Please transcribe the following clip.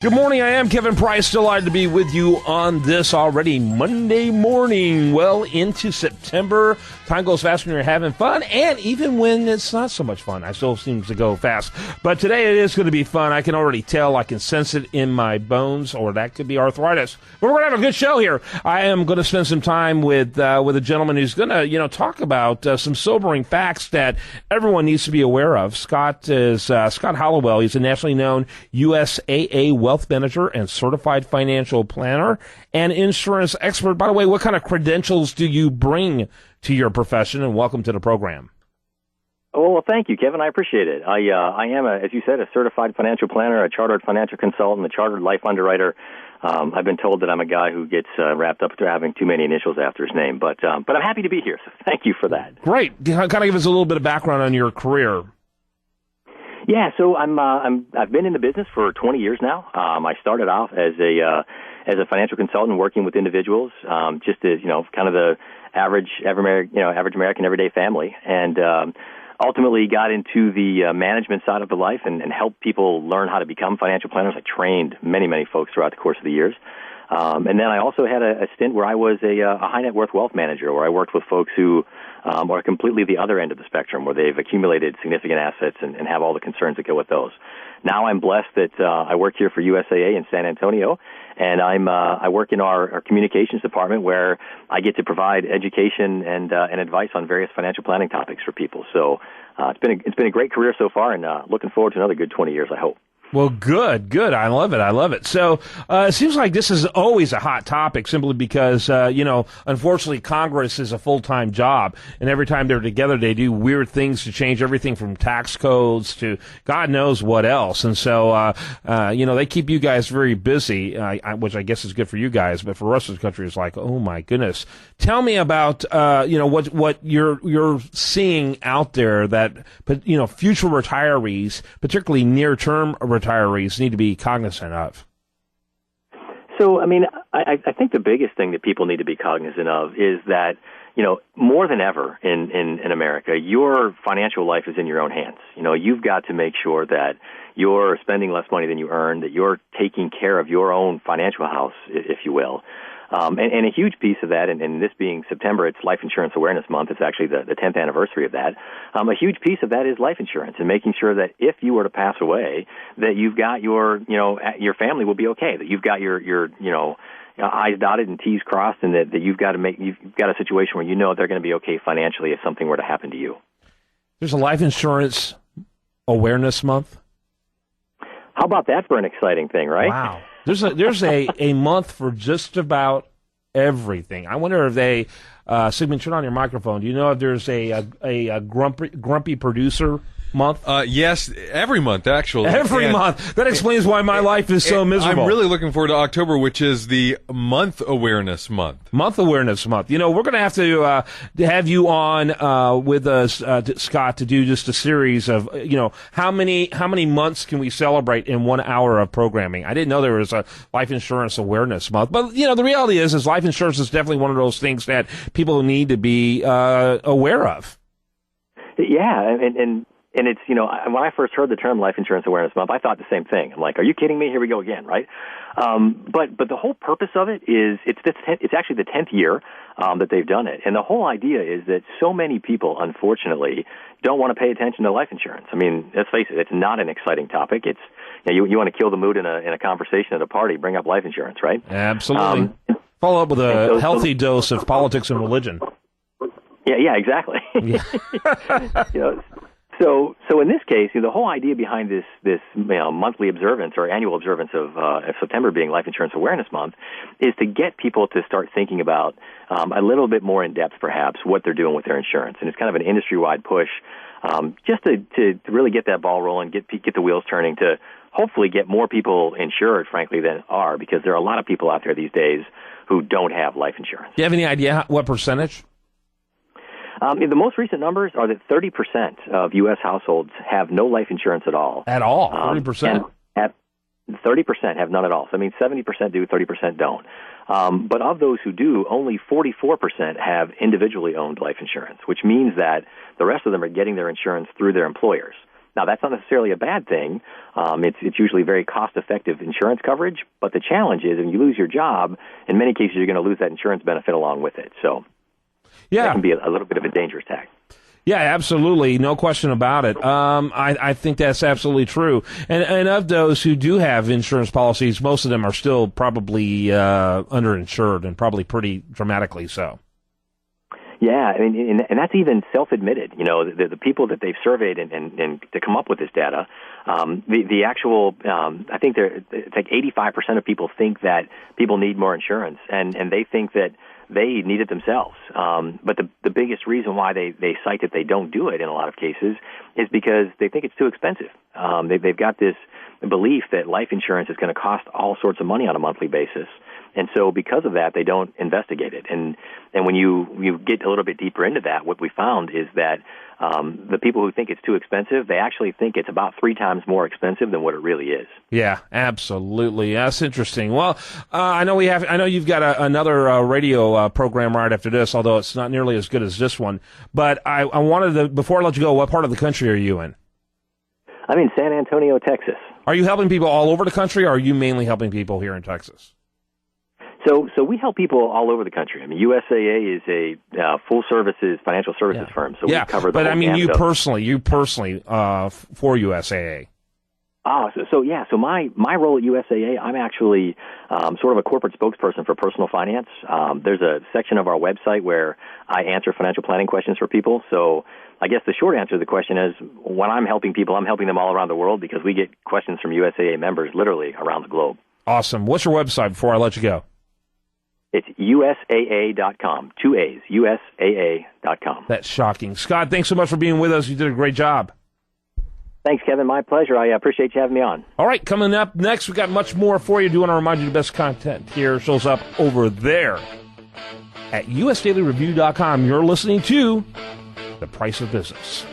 Good morning, I am Kevin Price, delighted to be with you on this already Monday morning, well into September. Time goes fast when you're having fun, and even when it's not so much fun, it still seems to go fast. But today it is going to be fun. I can already tell, I can sense it in my bones, or that could be arthritis. But we're going to have a good show here. I am going to spend some time with a gentleman who's going to, talk about some sobering facts that everyone needs to be aware of. Scott is Scott Halliwell. He's a nationally known USAA wealth manager and certified financial planner and insurance expert. By the way, what kind of credentials do you bring to your profession? And welcome to the program. Oh, well, thank you, Kevin. I appreciate it. I am, as you said, a certified financial planner, a chartered financial consultant, a chartered life underwriter. I've been told that I'm a guy who gets wrapped up to having too many initials after his name, but I'm happy to be here, so thank you for that. Great. Kind of give us a little bit of background on your career. Yeah, so I've been in the business for 20 years now. I started off as a financial consultant working with individuals, just as kind of the average American everyday family, and ultimately got into the management side of the life and helped people learn how to become financial planners. I trained many folks throughout the course of the years. And then I also had a stint where I was a high net worth wealth manager, where I worked with folks who are completely the other end of the spectrum, where they've accumulated significant assets and have all the concerns that go with those. Now I'm blessed that I work here for USAA in San Antonio, and I work in our communications department, where I get to provide education and advice on various financial planning topics for people. So it's been a great career so far, and looking forward to another good 20 years, I hope. Well, good. I love it. So it seems like this is always a hot topic simply because, unfortunately, Congress is a full-time job, and every time they're together, they do weird things to change everything from tax codes to God knows what else. And so, they keep you guys very busy, which I guess is good for you guys, but for the rest of the country, it's like, oh, my goodness. Tell me about, what you're seeing out there that, future retirees, particularly near-term retirees, need to be cognizant of. So, I think the biggest thing that people need to be cognizant of is that, more than ever in America, your financial life is in your own hands. You've got to make sure that you're spending less money than you earn, that you're taking care of your own financial house, if you will. And a huge piece of that, and this being September, it's Life Insurance Awareness Month. It's actually the 10th anniversary of that. A huge piece of that is life insurance and making sure that if you were to pass away, that you've got your family will be okay, that you've got your I's dotted and T's crossed, and that you've got a situation where they're going to be okay financially if something were to happen to you. There's a Life Insurance Awareness Month. How about that for an exciting thing, right? Wow. There's a month for just about everything. I wonder if they, Sigmund, turn on your microphone. Do you know if there's a grumpy producer month? Yes, every month, actually. Every month. That explains why my life is so miserable. I'm really looking forward to October, which is the Month Awareness Month. Month Awareness Month. We're going to have you on with us, Scott, to do just a series of, how many months can we celebrate in 1 hour of programming? I didn't know there was a Life Insurance Awareness Month. But, the reality is life insurance is definitely one of those things that people need to be aware of. Yeah, and it's, when I first heard the term Life Insurance Awareness Month, I thought the same thing. I'm like, are you kidding me? Here we go again, right? But the whole purpose of it is it's actually the 10th year that they've done it. And the whole idea is that so many people, unfortunately, don't want to pay attention to life insurance. Let's face it, it's not an exciting topic. It's you want to kill the mood in a conversation at a party, bring up life insurance, right? Absolutely. Follow up with a healthy dose of politics and religion. Yeah, exactly. Yeah. So in this case, the whole idea behind this monthly observance or annual observance of September being Life Insurance Awareness Month is to get people to start thinking about a little bit more in depth, perhaps, what they're doing with their insurance. And it's kind of an industry-wide push just to really get that ball rolling, get the wheels turning, to hopefully get more people insured, frankly, than are, because there are a lot of people out there these days who don't have life insurance. Do you have any idea what percentage? The most recent numbers are that 30% of U.S. households have no life insurance at all. At all? 30%? 30% have none at all. So, 70% do, 30% don't. But of those who do, only 44% have individually owned life insurance, which means that the rest of them are getting their insurance through their employers. Now, that's not necessarily a bad thing. It's usually very cost-effective insurance coverage, but the challenge is when you lose your job, in many cases you're going to lose that insurance benefit along with it. So that can be a little bit of a dangerous tack. Yeah, absolutely. No question about it. I think that's absolutely true. And of those who do have insurance policies, most of them are still probably underinsured and probably pretty dramatically so. Yeah, I mean, and that's even self-admitted. You know, the people that they've surveyed and to come up with this data, the actual, I think it's like 85% of people think that people need more insurance, and they think that they need it themselves. But the biggest reason why they cite that they don't do it in a lot of cases is because they think it's too expensive. They've got this belief that life insurance is going to cost all sorts of money on a monthly basis. And so because of that, they don't investigate it. And when you get a little bit deeper into that, what we found is that the people who think it's too expensive, they actually think it's about 3 times more expensive than what it really is. Yeah, absolutely. That's interesting. Well, I know you've got another radio program right after this, although it's not nearly as good as this one. But I wanted to, before I let you go, what part of the country are you in? I'm in San Antonio, Texas. Are you helping people all over the country, or are you mainly helping people here in Texas? So we help people all over the country. I mean, USAA is a full services financial services firm. So we cover the whole gamut. You personally for USAA. So my role at USAA, I'm actually sort of a corporate spokesperson for personal finance. There's a section of our website where I answer financial planning questions for people. So I guess the short answer to the question is when I'm helping people, I'm helping them all around the world because we get questions from USAA members literally around the globe. Awesome. What's your website before I let you go? It's USAA.com. 2 A's. USAA.com. That's shocking. Scott, thanks so much for being with us. You did a great job. Thanks, Kevin. My pleasure. I appreciate you having me on. All right, coming up next, we've got much more for you. I do want to remind you the best content here shows up over there at USDailyReview.com. You're listening to The Price of Business.